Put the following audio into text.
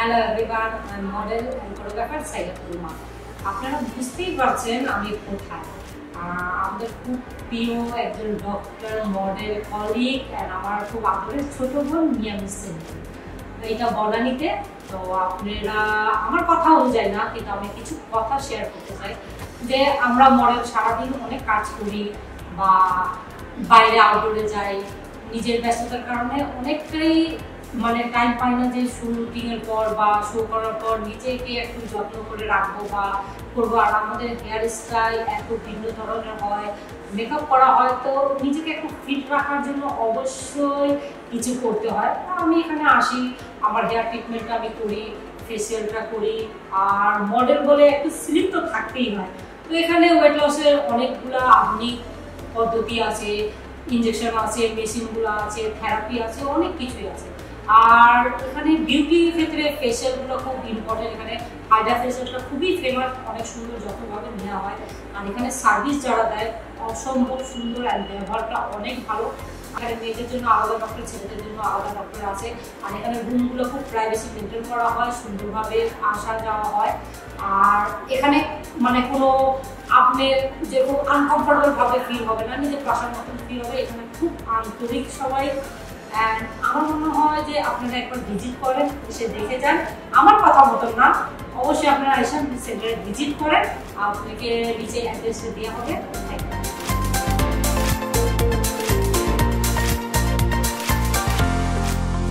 Hello everyone, আমি model and choreographer Saida তুলমা। আপনারা বুঝতেই পারছেন আমি কোথায়। আমাদের খুব প্রিয় একজন ডক্টর, মডেল, কলিগ অ্যান্ড আমার খুব আদরের ছোট বোন মিয়া মিসেন। এটা বনানীতে। তো আপনারা আমার কথা অনুযায়ী না, কিন্তু আমি কিছু কথা শেয়ার করতে চাই যে আমরা মডেল সারাদিন অনেক কাজ করি বা বাইরে আউটডোরে যাই, নিজের ব্যস্ততার কারণে অনেকটাই টাইম পাই না যে শুটিংয়ের পর বা শো করার পর নিজেকে একটু যত্ন করে রাখবো বা করবো। আর আমাদের হেয়ার স্টাইল এত ভিন্ন ধরনের হয়, মেকআপ করা হয়, তো নিজেকে একটু ফিট রাখার জন্য অবশ্যই কিছু করতে হয়। আমি এখানে আসি, আমার হেয়ার ট্রিটমেন্টটা আমি করি, ফেসিয়ালটা করি, আর মডেল বলে একটু স্লিপ তো থাকতেই হয়। তো এখানে ওয়েট লসের অনেকগুলো আধুনিক পদ্ধতি আছে, ইনজেকশন আছে, মেশিনগুলো আছে, থেরাপি আছে, অনেক কিছুই আছে। আর এখানে বিউটি ক্ষেত্রে ফেসিয়ালগুলো খুব ইম্পর্টেন্ট। এখানে হাইড্রা ফেসিয়ালটা খুবই ফেমাস, অনেক সুন্দর যত্নভাবে নেওয়া হয়। আর এখানে সার্ভিস যারা দেয় অসম্ভব সুন্দর, অ্যান্ড ব্যবহারটা অনেক ভালো। এখানে মেয়েদের জন্য আলাদা ডক্টর, ছেলেদের জন্য আলাদা ডক্টর আছে। আর এখানে রুমগুলো খুব প্রাইভেসি মেনটেন করা হয়, সুন্দরভাবে আসা যাওয়া হয়। আর এখানে কোনো আপনি যেরকম আনকমফোর্টেবল ভাবে ফিল হবে না, নিজের বাসার মতন ফিল হবে। এখানে খুব আন্তরিক সবাই। অ্যান্ড আমার মনে হয় যে আপনারা একবার ভিজিট করেন, এসে দেখে যান। আমার কথা মতন না, অবশ্যই আপনারা এসে সেন্টারে ভিজিট করেন। আপনাকে নিচে অ্যাড্রেসটা দেওয়া হবে। Thank you.